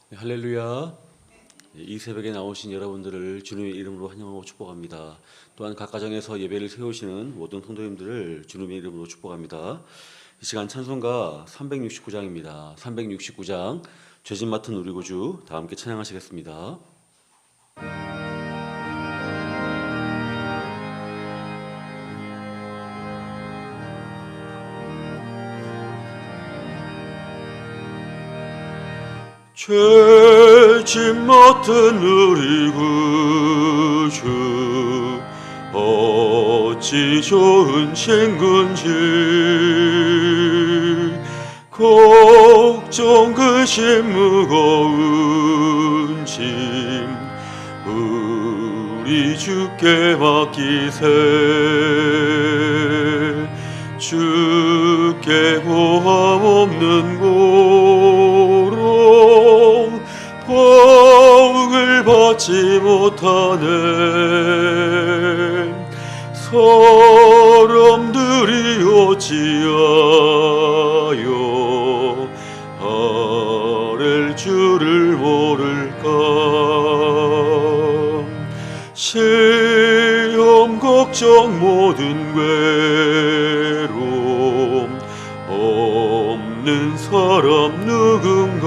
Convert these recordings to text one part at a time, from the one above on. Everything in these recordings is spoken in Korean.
네, 할렐루야. 이 새벽에 나오신 여러분들을 주님의 이름으로 환영하고 축복합니다. 또한 각 가정에서 예배를 세우시는 모든 성도님들을 주님의 이름으로 축복합니다. 이 시간 찬송가 369장입니다. 369장 죄진 맡은 우리 구주 다 함께 찬양하시겠습니다. 죄짐 맡은 우리 구주 어찌 좋은 친구인지 걱정 근심 무거운 짐 우리 주께 맡기세 주께 보함 없는 고로 복을 받지 못하네 사람들이 어찌하여 아랠 줄을 모를까 시험 걱정 모든 괴로움 없는 사람 누군가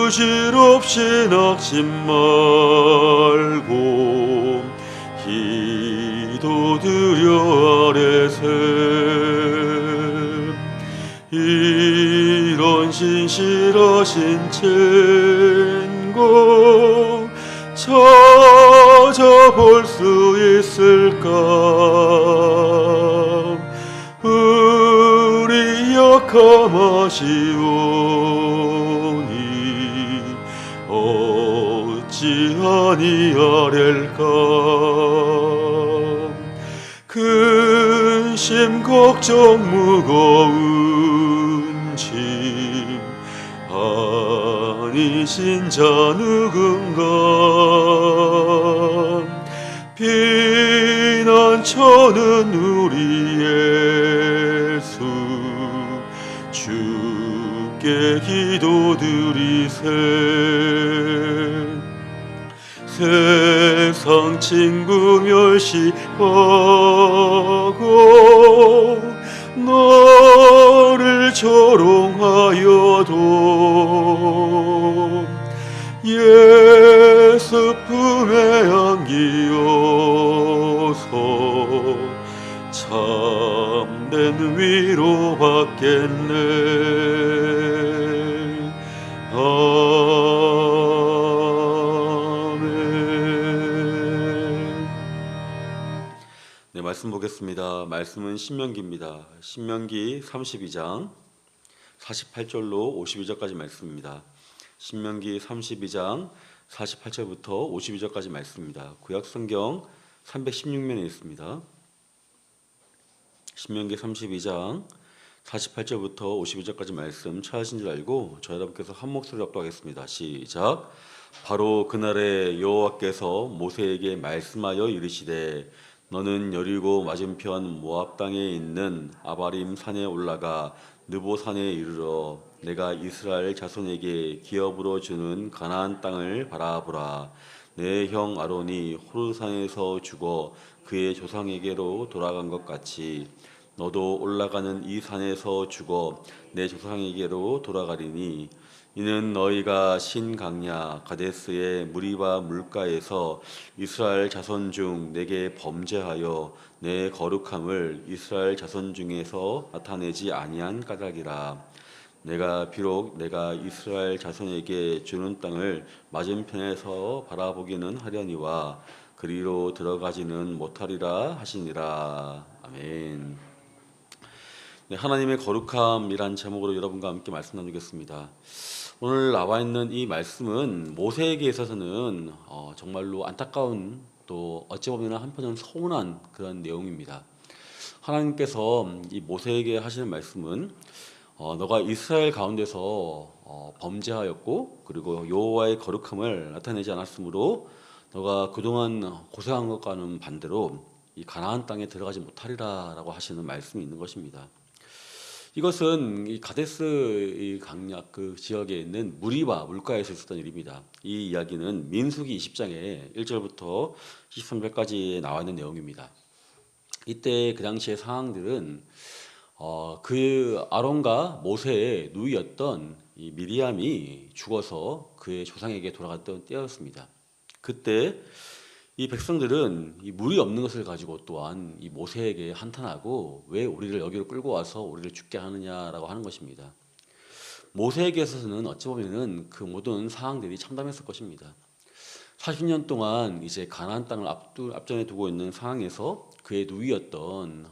부질없이 낙심 말고 기도드려 아뢰세 이런 신실하신 친구 찾아볼 수 있을까 우리 약함하시오니 어찌 아니하렐까 근심 걱정 무거운 짐 아니신 자 누군가 피난처는 우리 예수 주께 기도드리세 세상 친구 멸시하고 너를 조롱하여도 예수 품에 안기어서 참된 위로 받겠네 아멘. 네, 말씀 보겠습니다. 말씀은 신명기입니다. 신명기 32장 48절로 52절까지 말씀입니다. 신명기 32장 48절부터 52절까지 말씀입니다. 구약성경 316면에 있습니다. 신명기 32장 48절부터 52절까지 말씀 찾으신 줄 알고 저 여러분께서 한 목소리로 합독하겠습니다. 시작. 바로 그날에 여호와께서 모세에게 말씀하여 이르시되 너는 여리고 맞은편 모압 땅에 있는 아바림 산에 올라가 느보 산에 이르러 내가 이스라엘 자손에게 기업으로 주는 가나안 땅을 바라보라. 내 형 아론이 호르산에서 죽어 그의 조상에게로 돌아간 것 같이 너도 올라가는 이 산에서 죽어 내 조상에게로 돌아가리니 이는 너희가 신강야 가데스의 무리바 물가에서 이스라엘 자손 중 내게 범죄하여 내 거룩함을 이스라엘 자손 중에서 나타내지 아니한 까닭이라. 내가 비록 내가 이스라엘 자손에게 주는 땅을 맞은편에서 바라보기는 하려니와 그리로 들어가지는 못하리라 하시니라. 아멘. 네, 하나님의 거룩함이란 제목으로 여러분과 함께 말씀 나누겠습니다. 오늘 나와 있는 이 말씀은 모세에게 있어서는 정말로 안타까운 또 어찌 보면 한편은 서운한 그런 내용입니다. 하나님께서 이 모세에게 하시는 말씀은 너가 이스라엘 가운데서 범죄하였고 그리고 여호와의 거룩함을 나타내지 않았으므로 너가 그동안 고생한 것과는 반대로 이 가나안 땅에 들어가지 못하리라라고 하시는 말씀이 있는 것입니다. 이것은 이 가데스 이 강약 그 지역에 있는 무리바 물가에서 있었던 일입니다. 이 이야기는 민수기 20장에 1절부터 13절까지 나와 있는 내용입니다. 이때 그 당시의 상황들은 그 아론과 모세의 누이였던 이 미리암이 죽어서 그의 조상에게 돌아갔던 때였습니다. 그때 이 백성들은 이 물이 없는 것을 가지고 또한 이 모세에게 한탄하고 왜 우리를 여기로 끌고 와서 우리를 죽게 하느냐라고 하는 것입니다. 모세에게서는 어찌 보면은 그 모든 상황들이 참담했을 것입니다. 40년 동안 이제 가나안 땅을 앞전에 두고 있는 상황에서 그의 누이였던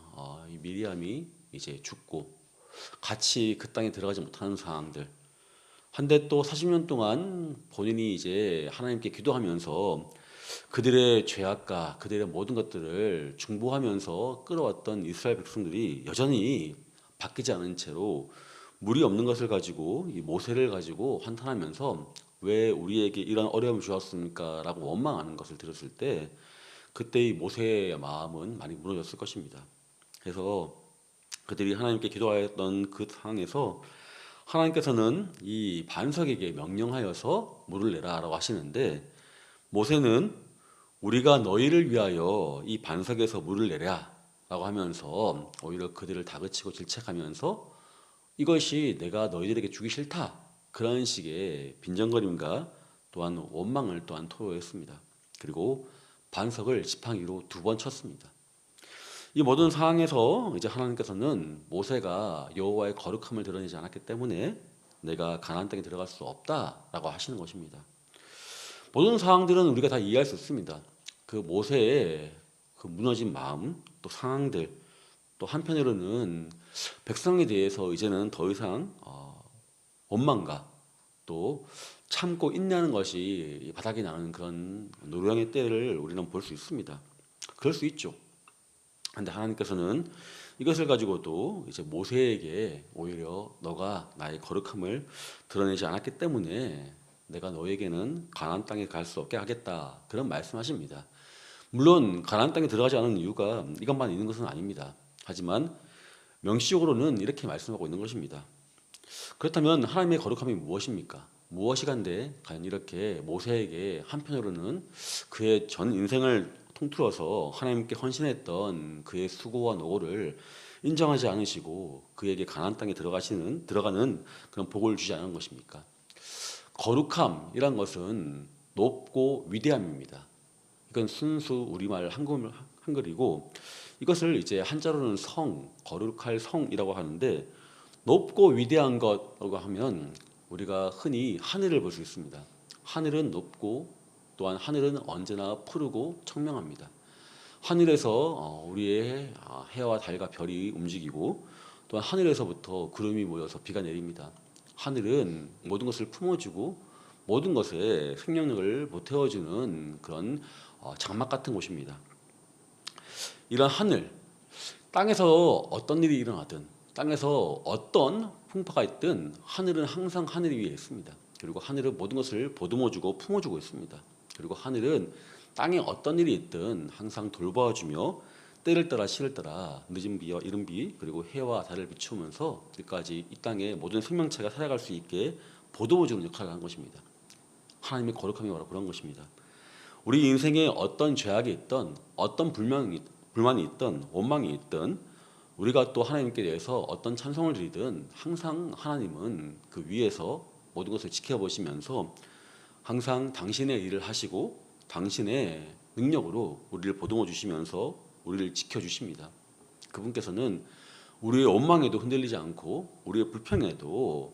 이 미리암이 이제 죽고 같이 그 땅에 들어가지 못하는 상황들. 한데 또 40년 동안 본인이 이제 하나님께 기도하면서 그들의 죄악과 그들의 모든 것들을 중보하면서 끌어왔던 이스라엘 백성들이 여전히 바뀌지 않은 채로 물이 없는 것을 가지고 이 모세를 가지고 한탄하면서 왜 우리에게 이런 어려움을 주었습니까? 라고 원망하는 것을 들었을 때 그때 이 모세의 마음은 많이 무너졌을 것입니다. 그래서 그들이 하나님께 기도하였던 그 상황에서 하나님께서는 이 반석에게 명령하여서 물을 내라라고 하시는데 모세는 우리가 너희를 위하여 이 반석에서 물을 내랴라고 하면서 오히려 그들을 다그치고 질책하면서 이것이 내가 너희들에게 주기 싫다 그런 식의 빈정거림과 또한 원망을 또한 토로했습니다. 그리고 반석을 지팡이로 2번 쳤습니다. 이 모든 상황에서 이제 하나님께서는 모세가 여호와의 거룩함을 드러내지 않았기 때문에 내가 가나안 땅에 들어갈 수 없다라고 하시는 것입니다. 모든 상황들은 우리가 다 이해할 수 있습니다. 그 모세의 그 무너진 마음, 또 상황들, 또 한편으로는 백성에 대해서 이제는 더 이상 원망과 또 참고 인내하는 것이 바닥이 나는 그런 노령의 때를 우리는 볼 수 있습니다. 그럴 수 있죠. 그런데 하나님께서는 이것을 가지고도 이제 모세에게 오히려 너가 나의 거룩함을 드러내지 않았기 때문에 내가 너에게는 가나안 땅에 갈 수 없게 하겠다 그런 말씀하십니다. 물론 가나안 땅에 들어가지 않은 이유가 이것만 있는 것은 아닙니다. 하지만 명시적으로는 이렇게 말씀하고 있는 것입니다. 그렇다면 하나님의 거룩함이 무엇입니까? 무엇이간데 과연 이렇게 모세에게 한편으로는 그의 전 인생을 통틀어서 하나님께 헌신했던 그의 수고와 노고를 인정하지 않으시고 그에게 가나안 땅에 들어가는 그런 복을 주지 않은 것입니까? 거룩함이란 것은 높고 위대함입니다. 이건 순수 우리말 한글이고 이것을 이제 한자로는 성, 거룩할 성이라고 하는데 높고 위대한 것라고 하면 우리가 흔히 하늘을 볼 수 있습니다. 하늘은 높고 또한 하늘은 언제나 푸르고 청명합니다. 하늘에서 우리의 해와 달과 별이 움직이고 또한 하늘에서부터 구름이 모여서 비가 내립니다. 하늘은 모든 것을 품어주고 모든 것에 생명력을 보태어주는 그런 장막 같은 곳입니다. 이런 하늘, 땅에서 어떤 일이 일어나든 땅에서 어떤 풍파가 있든 하늘은 항상 하늘 위에 있습니다. 그리고 하늘은 모든 것을 보듬어주고 품어주고 있습니다. 그리고 하늘은 땅에 어떤 일이 있든 항상 돌봐주며 때를 따라 시를 따라 늦은 비와 이른 비 그리고 해와 달을 비추면서 끝까지 이 땅의 모든 생명체가 살아갈 수 있게 보듬어주는 역할을 하는 것입니다. 하나님의 거룩함이 바로 그런 것입니다. 우리 인생에 어떤 죄악이 있든 어떤 불만이 있든 원망이 있든 우리가 또 하나님께 대해서 어떤 찬송을 드리든 항상 하나님은 그 위에서 모든 것을 지켜보시면서 항상 당신의 일을 하시고 당신의 능력으로 우리를 보듬어 주시면서 우리를 지켜주십니다. 그분께서는 우리의 원망에도 흔들리지 않고 우리의 불평에도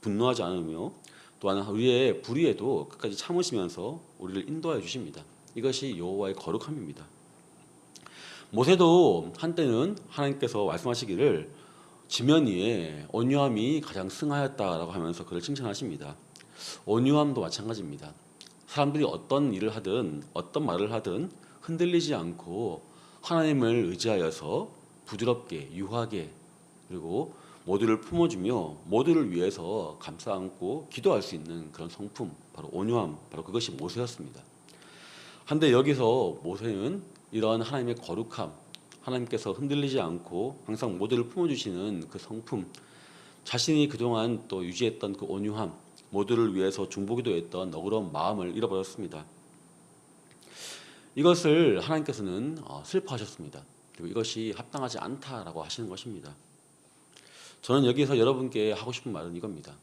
분노하지 않으며 또한 우리의 불의에도 끝까지 참으시면서 우리를 인도하여 주십니다. 이것이 여호와의 거룩함입니다. 모세도 한때는 하나님께서 말씀하시기를 지면 위에 온유함이 가장 승하였다라고 하면서 그를 칭찬하십니다. 온유함도 마찬가지입니다. 사람들이 어떤 일을 하든 어떤 말을 하든 흔들리지 않고 하나님을 의지하여서 부드럽게 유하게 그리고 모두를 품어주며 모두를 위해서 감싸 안고 기도할 수 있는 그런 성품 바로 온유함 바로 그것이 모세였습니다. 한데 여기서 모세는 이러한 하나님의 거룩함 하나님께서 흔들리지 않고 항상 모두를 품어주시는 그 성품, 자신이 그동안 또 유지했던 그 온유함, 모두를 위해서 중보기도 했던 너그러운 마음을 잃어버렸습니다. 이것을 하나님께서는 슬퍼하셨습니다. 그리고 이것이 합당하지 않다라고 하시는 것입니다. 저는 여기서 여러분께 하고 싶은 말은 이겁니다.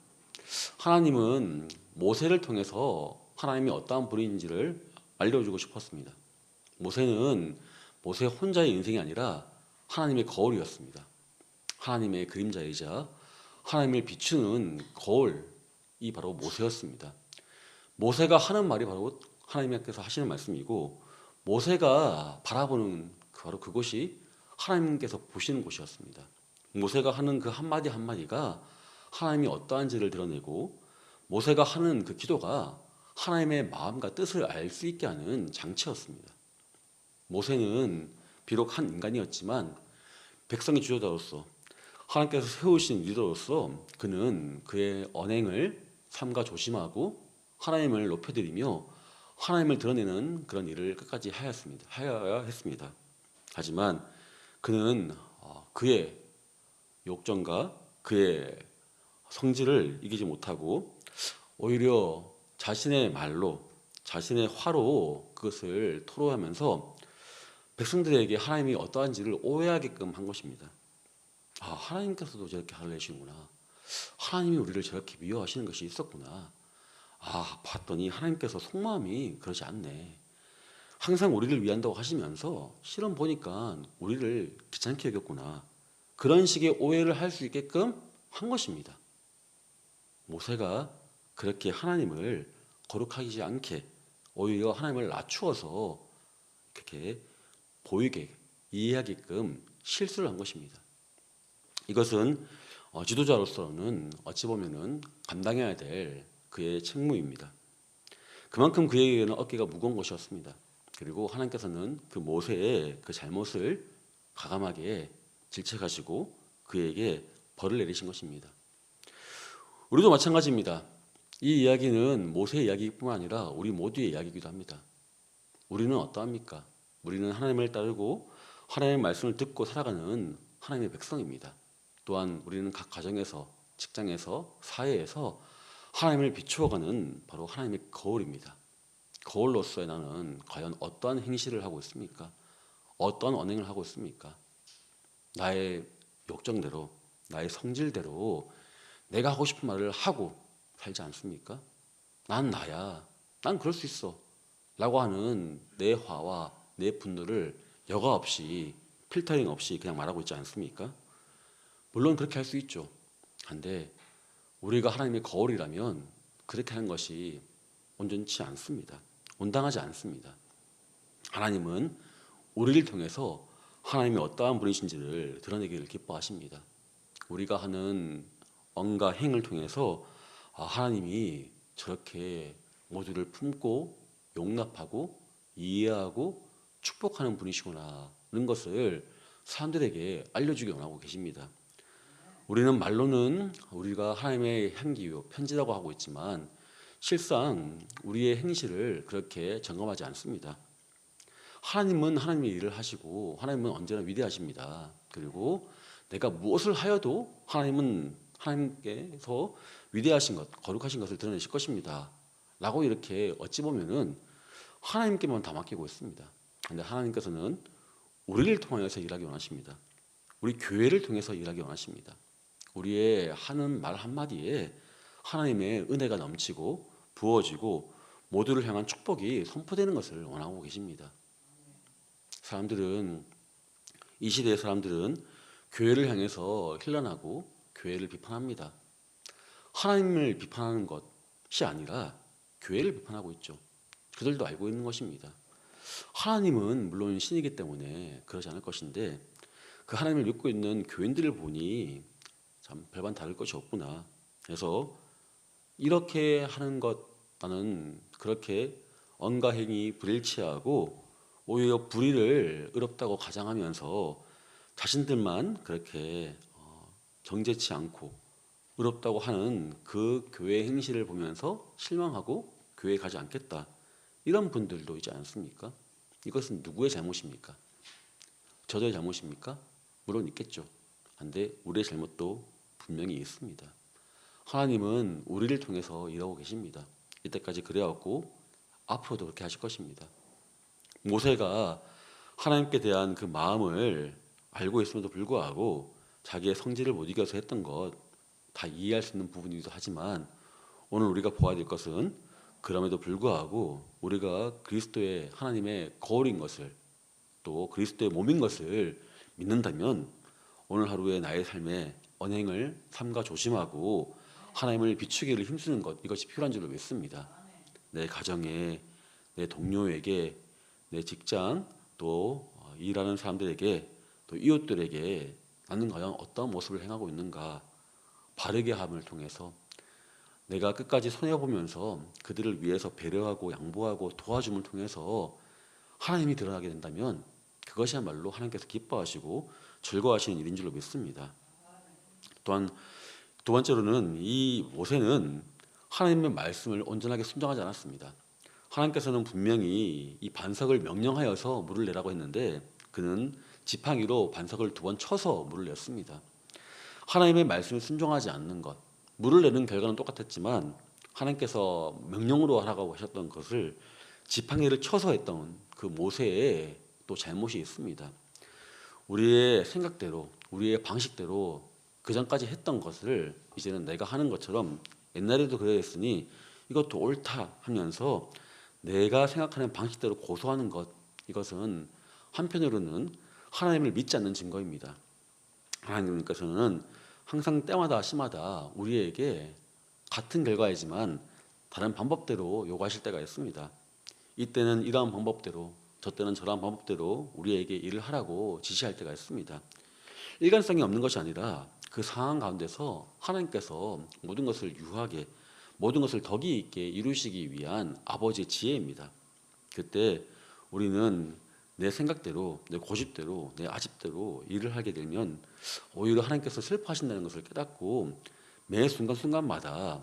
하나님은 모세를 통해서 하나님이 어떠한 분인지를 알려주고 싶었습니다. 모세는 모세 혼자의 인생이 아니라 하나님의 거울이었습니다. 하나님의 그림자이자 하나님을 비추는 거울이 바로 모세였습니다. 모세가 하는 말이 바로 하나님께서 하시는 말씀이고, 모세가 바라보는 바로 그곳이 하나님께서 보시는 곳이었습니다. 모세가 하는 그 한마디 한마디가 하나님이 어떠한지를 드러내고, 모세가 하는 그 기도가 하나님의 마음과 뜻을 알 수 있게 하는 장치였습니다. 모세는 비록 한 인간이었지만 백성의 지도자로서, 하나님께서 세우신 리더로서 그는 그의 언행을 삼가 조심하고 하나님을 높여드리며 하나님을 드러내는 그런 일을 끝까지 하여야 했습니다. 하지만 그는 그의 욕정과 그의 성질을 이기지 못하고 오히려 자신의 말로, 자신의 화로 그것을 토로하면서 백성들에게 하나님이 어떠한지를 오해하게끔 한 것입니다. 하나님께서도 저렇게 하시는구나. 하나님이 우리를 저렇게 미워하시는 것이 있었구나. 봤더니 하나님께서 속마음이 그러지 않네. 항상 우리를 위한다고 하시면서 실은 보니까 우리를 귀찮게 여겼구나. 그런 식의 오해를 할 수 있게끔 한 것입니다. 모세가 그렇게 하나님을 거룩하지 않게 오히려 하나님을 낮추어서 그렇게 보이게 이해하게끔 실수를 한 것입니다. 이것은 지도자로서는 어찌 보면은 감당해야 될 그의 책무입니다. 그만큼 그에게는 어깨가 무거운 것이었습니다. 그리고 하나님께서는 그 모세의 그 잘못을 과감하게 질책하시고 그에게 벌을 내리신 것입니다. 우리도 마찬가지입니다. 이 이야기는 모세의 이야기뿐만 아니라 우리 모두의 이야기이기도 합니다. 우리는 어떠합니까? 우리는 하나님을 따르고 하나님의 말씀을 듣고 살아가는 하나님의 백성입니다. 또한 우리는 각 가정에서, 직장에서, 사회에서 하나님을 비추어가는 바로 하나님의 거울입니다. 거울로서의 나는 과연 어떠한 행실을 하고 있습니까? 어떠한 언행을 하고 있습니까? 나의 욕정대로, 나의 성질대로 내가 하고 싶은 말을 하고 살지 않습니까? 난 나야, 난 그럴 수 있어 라고 하는 내 화와 내 분노를 여과 없이, 필터링 없이 그냥 말하고 있지 않습니까? 물론 그렇게 할 수 있죠. 그런데 우리가 하나님의 거울이라면 그렇게 하는 것이 온전치 않습니다. 온당하지 않습니다. 하나님은 우리를 통해서 하나님이 어떠한 분이신지를 드러내기를 기뻐하십니다. 우리가 하는 언과 행을 통해서 하나님이 저렇게 모두를 품고 용납하고 이해하고 축복하는 분이시구나는 것을 사람들에게 알려주기 원하고 계십니다. 우리는 말로는 우리가 하나님의 향기요 편지라고 하고 있지만 실상 우리의 행실을 그렇게 점검하지 않습니다. 하나님은 하나님의 일을 하시고 하나님은 언제나 위대하십니다. 그리고 내가 무엇을 하여도 하나님은 하나님께서 위대하신 것, 거룩하신 것을 드러내실 것입니다. 라고 이렇게 어찌 보면은 하나님께만 다 맡기고 있습니다. 그런데 하나님께서는 우리를 통하여서 일하기 원하십니다. 우리 교회를 통해서 일하기 원하십니다. 우리의 하는 말 한마디에 하나님의 은혜가 넘치고 부어지고 모두를 향한 축복이 선포되는 것을 원하고 계십니다. 이 시대의 사람들은 교회를 향해서 힐난하고 교회를 비판합니다. 하나님을 비판하는 것이 아니라 교회를 비판하고 있죠. 그들도 알고 있는 것입니다. 하나님은 물론 신이기 때문에 그러지 않을 것인데 그 하나님을 믿고 있는 교인들을 보니 참 별반 다를 것이 없구나. 그래서 이렇게 하는 것, 나는 그렇게 언과 행이 불일치하고 오히려 불의를 의롭다고 가장하면서 자신들만 그렇게 정죄치 않고 의롭다고 하는 그 교회 행실을 보면서 실망하고 교회에 가지 않겠다. 이런 분들도 있지 않습니까? 이것은 누구의 잘못입니까? 저들의 잘못입니까? 물론 있겠죠. 근데 우리의 잘못도 분명히 있습니다. 하나님은 우리를 통해서 일하고 계십니다. 이때까지 그래왔고 앞으로도 그렇게 하실 것입니다. 모세가 하나님께 대한 그 마음을 알고 있음에도 불구하고 자기의 성질을 못 이겨서 했던 것 다 이해할 수 있는 부분이기도 하지만 오늘 우리가 보아야 될 것은 그럼에도 불구하고 우리가 그리스도의 하나님의 거울인 것을 또 그리스도의 몸인 것을 믿는다면 오늘 하루의 나의 삶에 언행을 삼가 조심하고 하나님을 비추기를 힘쓰는 것 이것이 필요한 줄로 믿습니다. 내 가정에 내 동료에게 내 직장 또 일하는 사람들에게 또 이웃들에게 나는 과연 어떤 모습을 행하고 있는가 바르게 함을 통해서 내가 끝까지 손해보면서 그들을 위해서 배려하고 양보하고 도와줌을 통해서 하나님이 드러나게 된다면 그것이야말로 하나님께서 기뻐하시고 즐거워하시는 일인 줄로 믿습니다. 또한 두 번째로는 이 모세는 하나님의 말씀을 온전하게 순종하지 않았습니다. 하나님께서는 분명히 이 반석을 명령하여서 물을 내라고 했는데 그는 지팡이로 반석을 2번 쳐서 물을 냈습니다. 하나님의 말씀을 순종하지 않는 것, 물을 내는 결과는 똑같았지만 하나님께서 명령으로 하라고 하셨던 것을 지팡이를 쳐서 했던 그 모세의 또 잘못이 있습니다. 우리의 생각대로, 우리의 방식대로 그 전까지 했던 것을 이제는 내가 하는 것처럼 옛날에도 그랬으니 이것도 옳다 하면서 내가 생각하는 방식대로 고소하는 것 이것은 한편으로는 하나님을 믿지 않는 증거입니다. 하나님께서는 항상 때마다 시마다 우리에게 같은 결과이지만 다른 방법대로 요구하실 때가 있습니다. 이때는 이러한 방법대로 저 때는 저러한 방법대로 우리에게 일을 하라고 지시할 때가 있습니다. 일관성이 없는 것이 아니라 그 상황 가운데서 하나님께서 모든 것을 유하게 모든 것을 덕이 있게 이루시기 위한 아버지의 지혜입니다. 그때 우리는 내 생각대로 내 고집대로 내 아집대로 일을 하게 되면 오히려 하나님께서 슬퍼하신다는 것을 깨닫고 매 순간순간마다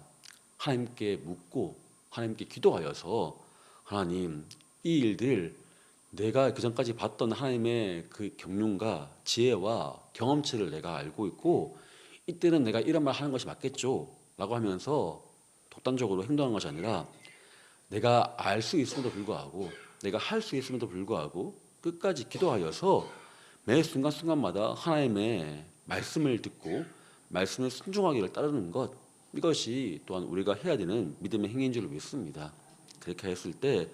하나님께 묻고 하나님께 기도하여서 하나님 이 일들 내가 그전까지 봤던 하나님의 그 경륜과 지혜와 경험치를 내가 알고 있고 이때는 내가 이런 말 하는 것이 맞겠죠 라고 하면서 독단적으로 행동하는 것이 아니라 내가 알 수 있음에도 불구하고 내가 할 수 있음에도 불구하고 끝까지 기도하여서 매 순간순간마다 하나님의 말씀을 듣고 말씀을 순종하기를 따르는 것 이것이 또한 우리가 해야 되는 믿음의 행위인 줄 믿습니다. 그렇게 했을 때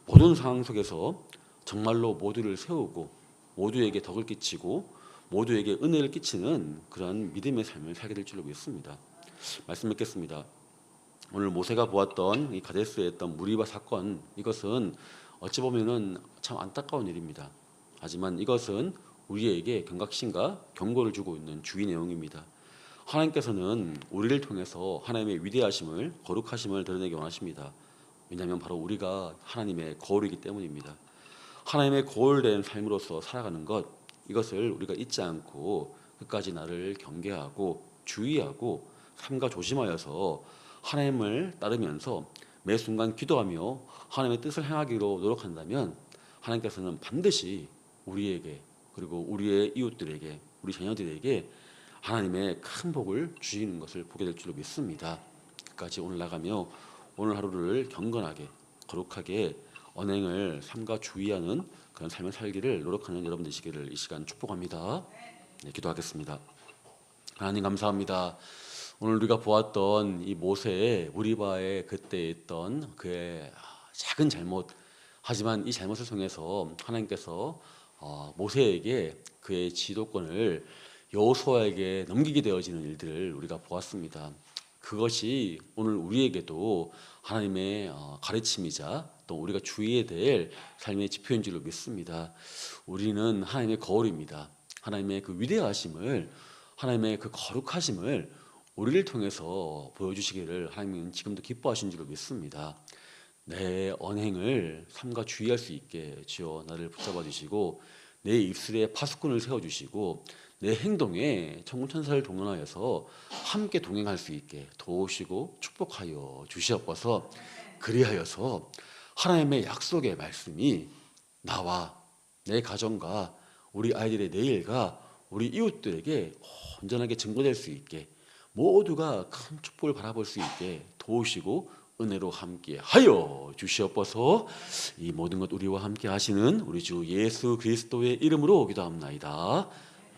모든 상황 속에서 정말로 모두를 세우고 모두에게 덕을 끼치고 모두에게 은혜를 끼치는 그런 믿음의 삶을 살게 될 줄로 믿습니다. 말씀 맺겠습니다. 오늘 모세가 보았던 이 가데스에 있던 무리바 사건 이것은 어찌 보면은 참 안타까운 일입니다. 하지만 이것은 우리에게 경각심과 경고를 주고 있는 주의 내용입니다. 하나님께서는 우리를 통해서 하나님의 위대하심을 거룩하심을 드러내기 원하십니다. 왜냐하면 바로 우리가 하나님의 거울이기 때문입니다. 하나님의 거울된 삶으로서 살아가는 것 이것을 우리가 잊지 않고 끝까지 나를 경계하고 주의하고 삼가 조심하여서 하나님을 따르면서 매 순간 기도하며 하나님의 뜻을 행하기로 노력한다면 하나님께서는 반드시 우리에게 그리고 우리의 이웃들에게 우리 자녀들에게 하나님의 큰 복을 주시는 것을 보게 될 줄로 믿습니다. 끝까지 오늘 나가며 오늘 하루를 경건하게 거룩하게 언행을 삼가 주의하는 그런 삶을 살기를 노력하는 여러분 되시기를 이 시간 축복합니다. 네, 기도하겠습니다. 하나님 감사합니다. 오늘 우리가 보았던 이 모세의 무리바의 그때 있던 그의 작은 잘못 하지만 이 잘못을 통해서 하나님께서 모세에게 그의 지도권을 여호수아에게 넘기게 되어지는 일들을 우리가 보았습니다. 그것이 오늘 우리에게도 하나님의 가르침이자 또 우리가 주의해야 될 삶의 지표인 줄로 믿습니다. 우리는 하나님의 거울입니다. 하나님의 그 위대하심을 하나님의 그 거룩하심을 우리를 통해서 보여주시기를 하나님은 지금도 기뻐하신 줄로 믿습니다. 내 언행을 삼가 주의할 수 있게 주여 나를 붙잡아 주시고 내 입술에 파수꾼을 세워주시고 내 행동에 천군천사를 동원하여서 함께 동행할 수 있게 도우시고 축복하여 주시옵소서. 그리하여서 하나님의 약속의 말씀이 나와 내 가정과 우리 아이들의 내일과 우리 이웃들에게 온전하게 증거될 수 있게 모두가 큰 축복을 바라볼 수 있게 도우시고 은혜로 함께 하여 주시옵소서. 이 모든 것 우리와 함께 하시는 우리 주 예수 그리스도의 이름으로 기도합나이다.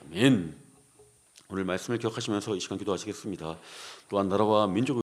아멘. 오늘 말씀을 기억하시면서 이 시간 기도하시겠습니다. 또한 나라와 민족을